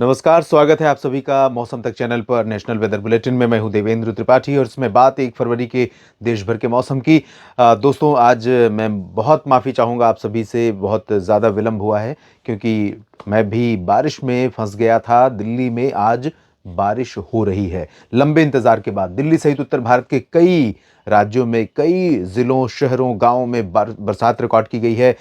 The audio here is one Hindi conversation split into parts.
नमस्कार, स्वागत है आप सभी का मौसम तक चैनल पर। नेशनल वेदर बुलेटिन में मैं हूं देवेंद्र त्रिपाठी और इसमें बात 1 फरवरी के देश भर के मौसम की। दोस्तों, आज मैं बहुत माफ़ी चाहूँगा आप सभी से, बहुत ज़्यादा विलंब हुआ है क्योंकि मैं भी बारिश में फंस गया था। दिल्ली में आज बारिश हो रही है लंबे इंतज़ार के बाद। दिल्ली सहित उत्तर भारत के कई राज्यों में, कई ज़िलों, शहरों, गाँवों में बरसात रिकॉर्ड की गई है।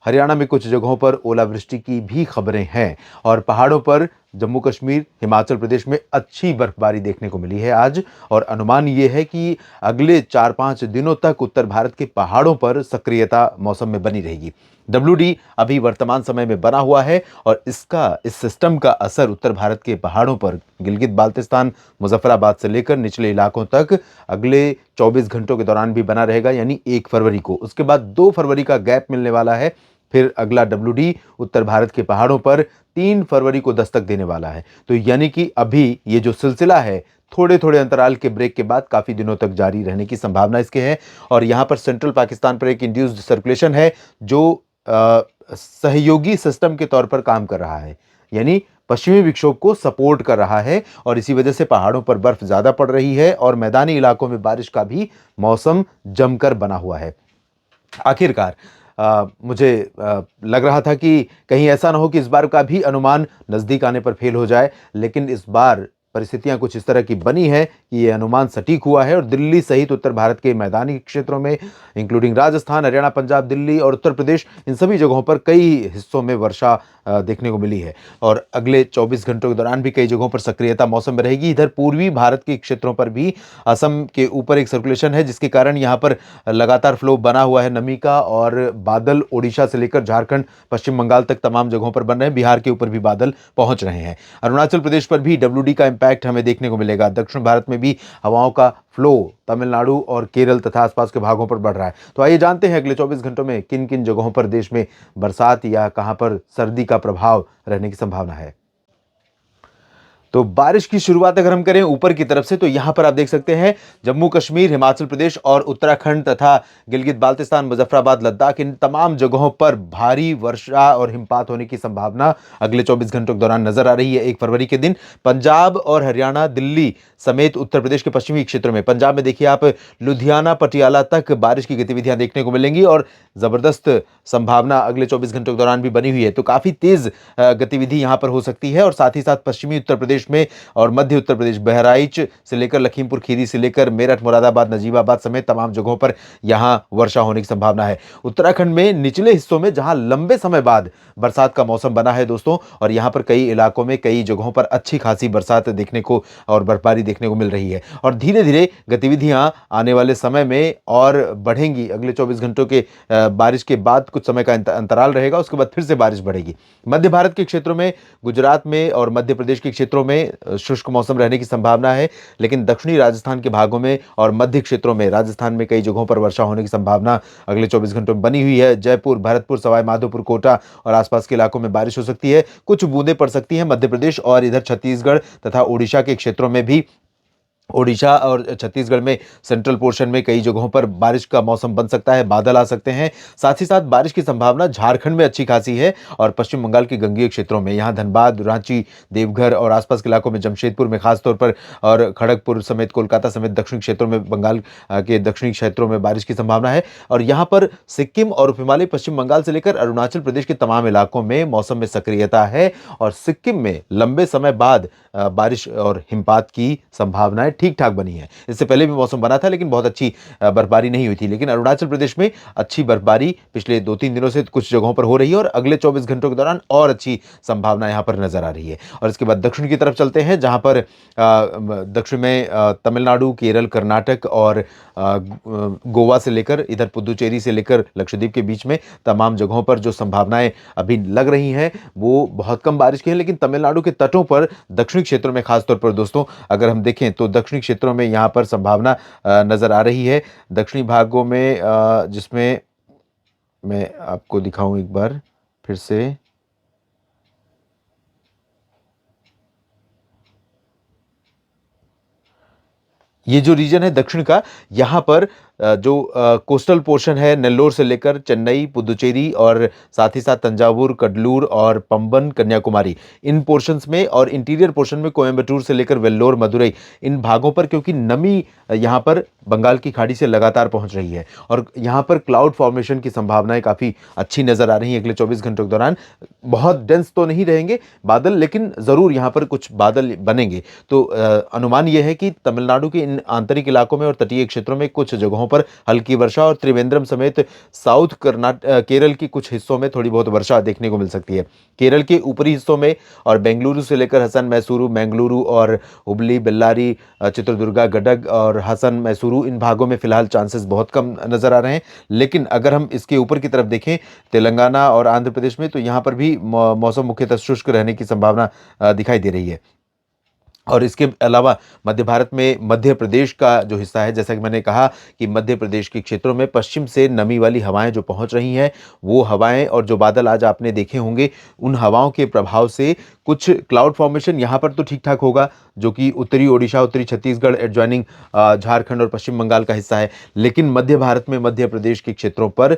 हरियाणा में कुछ जगहों पर ओलावृष्टि की भी खबरें हैं और पहाड़ों पर जम्मू कश्मीर, हिमाचल प्रदेश में अच्छी बर्फबारी देखने को मिली है आज। और अनुमान ये है कि अगले 4-5 दिनों तक उत्तर भारत के पहाड़ों पर सक्रियता मौसम में बनी रहेगी। WD अभी वर्तमान समय में बना हुआ है और इस सिस्टम का असर उत्तर भारत के पहाड़ों पर गिलगित बाल्टिस्तान, मुजफ्फराबाद से लेकर निचले इलाकों तक अगले 24 घंटों के दौरान भी बना रहेगा, यानी 1 फरवरी को। उसके बाद 2 फरवरी का गैप मिलने वाला है। फिर अगला WD उत्तर भारत के पहाड़ों पर 3 फरवरी को दस्तक देने वाला है। तो यानी कि अभी ये जो सिलसिला है, थोड़े-थोड़े अंतराल के ब्रेक के बाद काफ़ी दिनों तक जारी रहने की संभावना इसके है। और यहाँ पर सेंट्रल पाकिस्तान पर एक इंड्यूस्ड सर्कुलेशन है जो सहयोगी सिस्टम के तौर पर काम कर रहा है, यानी पश्चिमी विक्षोभ को सपोर्ट कर रहा है और इसी वजह से पहाड़ों पर बर्फ ज़्यादा पड़ रही है और मैदानी इलाकों में बारिश का भी मौसम जमकर बना हुआ है। आखिरकार मुझे लग रहा था कि कहीं ऐसा ना हो कि इस बार का भी अनुमान नज़दीक आने पर फेल हो जाए, लेकिन इस बार परिस्थितियां कुछ इस तरह की बनी है कि ये अनुमान सटीक हुआ है और दिल्ली सहित उत्तर भारत के मैदानी क्षेत्रों में, इंक्लूडिंग राजस्थान, हरियाणा, पंजाब, दिल्ली और उत्तर प्रदेश, इन सभी जगहों पर कई हिस्सों में वर्षा देखने को मिली है। और अगले 24 घंटों के दौरान भी कई जगहों पर सक्रियता मौसम में रहेगी। इधर पूर्वी भारत के क्षेत्रों पर भी असम के ऊपर एक सर्कुलेशन है जिसके कारण यहाँ पर लगातार फ्लो बना हुआ है नमी का और बादल ओडिशा से लेकर झारखंड, पश्चिम बंगाल तक तमाम जगहों पर बन रहे हैं। बिहार के ऊपर भी बादल पहुंच रहे हैं। अरुणाचल प्रदेश पर भी WD का इंपैक्ट हमें देखने को मिलेगा। दक्षिण भारत में भी हवाओं का फ्लो तमिलनाडु और केरल तथा आसपास के भागों पर बढ़ रहा है। तो आइए जानते हैं अगले 24 घंटों में किन किन जगहों पर देश में बरसात या कहां पर सर्दी का प्रभाव रहने की संभावना है। तो बारिश की शुरुआत अगर हम करें ऊपर की तरफ से, तो यहां पर आप देख सकते हैं जम्मू कश्मीर, हिमाचल प्रदेश और उत्तराखंड तथा गिलगित बाल्टिस्तान, मुजफ्फराबाद, लद्दाख, इन तमाम जगहों पर भारी वर्षा और हिमपात होने की संभावना अगले 24 घंटों के दौरान नजर आ रही है। 1 फरवरी के दिन पंजाब और हरियाणा, दिल्ली समेत उत्तर प्रदेश के पश्चिमी क्षेत्रों में, पंजाब में देखिए आप लुधियाना, पटियाला तक बारिश की गतिविधियां देखने को मिलेंगी और जबरदस्त संभावना अगले 24 घंटों के दौरान भी बनी हुई है। तो काफी तेज गतिविधि यहां पर हो सकती है और साथ ही साथ पश्चिमी उत्तर प्रदेश में और मध्य उत्तर प्रदेश, बहराइच से लेकर लखीमपुर खीरी से लेकर मेरठ, मुरादाबाद, नजीबाबाद समेत तमाम जगहों पर यहां वर्षा होने की संभावना है। उत्तराखंड में निचले हिस्सों में जहां लंबे समय बाद बरसात का मौसम बना है दोस्तों, और यहां पर कई इलाकों में, कई जगहों पर अच्छी खासी बरसात देखने को और बर्फबारी देखने को मिल रही है और धीरे धीरे गतिविधियां आने वाले समय में और बढ़ेंगी। अगले 24 घंटों के बारिश के बाद कुछ समय का अंतराल रहेगा, उसके बाद फिर से बारिश बढ़ेगी। मध्य भारत के क्षेत्रों में, गुजरात में और मध्य प्रदेश के क्षेत्रों में शुष्क मौसम रहने की संभावना है, लेकिन दक्षिणी राजस्थान के भागों में और मध्य क्षेत्रों में, राजस्थान में कई जगहों पर वर्षा होने की संभावना अगले 24 घंटों में बनी हुई है। जयपुर, भरतपुर, सवाई माधोपुर, कोटा और आसपास के इलाकों में बारिश हो सकती है। कुछ बूंदें पड़ सकती हैं मध्य प्रदेश और इधर छत्तीसगढ़ तथा ओडिशा के क्षेत्रों में भी। ओडिशा और छत्तीसगढ़ में सेंट्रल पोर्शन में कई जगहों पर बारिश का मौसम बन सकता है, बादल आ सकते हैं। साथ ही साथ बारिश की संभावना झारखंड में अच्छी खासी है और पश्चिम बंगाल के गंगेय क्षेत्रों में, यहाँ धनबाद, रांची, देवघर और आसपास के इलाकों में, जमशेदपुर में खासतौर पर और खड़गपुर समेत, कोलकाता समेत दक्षिणी क्षेत्रों में, बंगाल के दक्षिणी क्षेत्रों में बारिश की संभावना है। और यहाँ पर सिक्किम और हिमालय, पश्चिम बंगाल से लेकर अरुणाचल प्रदेश के तमाम इलाकों में मौसम में सक्रियता है और सिक्किम में लंबे समय बाद बारिश और हिमपात की संभावनाएं ठीक ठाक बनी है। इससे पहले भी मौसम बना था लेकिन बहुत अच्छी बर्फबारी नहीं हुई थी, लेकिन अरुणाचल प्रदेश में अच्छी बर्फबारी पिछले 2-3 दिनों से कुछ जगहों पर हो रही है और अगले 24 घंटों के दौरान और अच्छी संभावना यहां पर नजर आ रही है। और इसके बाद दक्षिण की तरफ चलते हैं जहां पर दक्षिण में तमिलनाडु, केरल, कर्नाटक और गोवा से लेकर इधर पुदुचेरी से लेकर लक्षद्वीप के बीच में तमाम जगहों पर जो संभावनाएं अभी लग रही हैं वो बहुत कम बारिश की है, लेकिन तमिलनाडु के तटों पर, दक्षिणी क्षेत्रों में खासतौर पर दोस्तों अगर हम देखें तो दक्षिणी क्षेत्रों में यहां पर संभावना नजर आ रही है। दक्षिणी भागों में जिसमें मैं आपको दिखाऊं एक बार फिर से, ये जो रीजन है दक्षिण का, यहां पर जो कोस्टल पोर्शन है नेल्लोर से लेकर चेन्नई, पुदुचेरी और साथ ही साथ तंजावुर, कडलूर और पंबन, कन्याकुमारी, इन पोर्शंस में और इंटीरियर पोर्शन में कोयम्बटूर से लेकर वेल्लोर, मदुरई, इन भागों पर क्योंकि नमी यहाँ पर बंगाल की खाड़ी से लगातार पहुंच रही है और यहाँ पर क्लाउड फॉर्मेशन की संभावनाएं काफ़ी अच्छी नज़र आ रही हैं अगले 24 घंटों के दौरान। बहुत डेंस तो नहीं रहेंगे बादल, लेकिन ज़रूर यहाँ पर कुछ बादल बनेंगे। तो अनुमान यह है कि तमिलनाडु के इन आंतरिक इलाकों में और तटीय क्षेत्रों में कुछ जगहों पर हल्की वर्षा और त्रिवेंद्रम समेत साउथ केरल की कुछ हिस्सों में थोड़ी बहुत वर्षा देखने को मिल सकती है। केरल के ऊपरी हिस्सों में और बेंगलुरु से लेकर हसन मैसूरू, मैंगलुरु और हुबली, बेल्लारी, चित्रदुर्गा, गडग और हसन मैसूरू, इन भागों में फिलहाल चांसेस बहुत कम नजर आ रहे हैं। लेकिन अगर हम इसके ऊपर की तरफ देखें तेलंगाना और आंध्र प्रदेश में, तो यहाँ पर भी मौसम मुख्यतः शुष्क रहने की संभावना दिखाई दे रही है। और इसके अलावा मध्य भारत में मध्य प्रदेश का जो हिस्सा है, जैसा कि मैंने कहा कि मध्य प्रदेश के क्षेत्रों में पश्चिम से नमी वाली हवाएं जो पहुंच रही हैं, वो हवाएं और जो बादल आज आपने देखे होंगे, उन हवाओं के प्रभाव से कुछ क्लाउड फॉर्मेशन यहाँ पर तो ठीक ठाक होगा, जो कि उत्तरी ओडिशा, उत्तरी छत्तीसगढ़, एडजॉइनिंग झारखंड और पश्चिम बंगाल का हिस्सा है। लेकिन मध्य भारत में मध्य प्रदेश के क्षेत्रों पर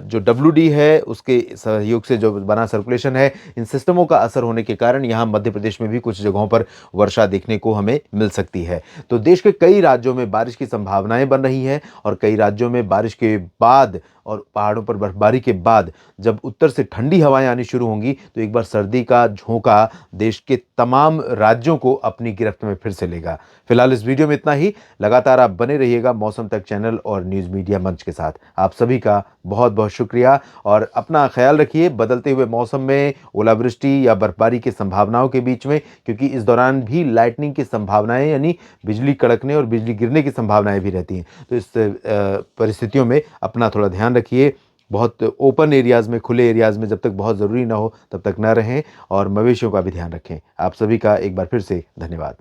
जो WD है, उसके सहयोग से जो बना सर्कुलेशन है, इन सिस्टमों का असर होने के कारण यहाँ मध्य प्रदेश में भी कुछ जगहों पर वर्षा देखने को हमें मिल सकती है। तो देश के कई राज्यों में बारिश की संभावनाएं बन रही हैं और कई राज्यों में बारिश के बाद और पहाड़ों पर बर्फबारी के बाद जब उत्तर से ठंडी हवाएं आनी शुरू होंगी, तो एक बार सर्दी का झोंका देश के तमाम राज्यों को अपनी गिरफ्त में फिर से लेगा। फिलहाल इस वीडियो में इतना ही। लगातार आप बने रहिएगा मौसम तक चैनल और न्यूज़ मीडिया मंच के साथ। आप सभी का बहुत बहुत शुक्रिया और अपना ख्याल रखिए बदलते हुए मौसम में ओलावृष्टि या बर्फबारी की संभावनाओं के बीच में, क्योंकि इस दौरान भी लाइटनिंग की संभावनाएं यानी बिजली कड़कने और बिजली गिरने की संभावनाएं भी रहती हैं। तो इस परिस्थितियों में अपना थोड़ा ध्यान रखिए। बहुत ओपन एरियाज़ में, खुले एरियाज़ में जब तक बहुत ज़रूरी ना हो तब तक ना रहें और मवेशियों का भी ध्यान रखें। आप सभी का एक बार फिर से धन्यवाद।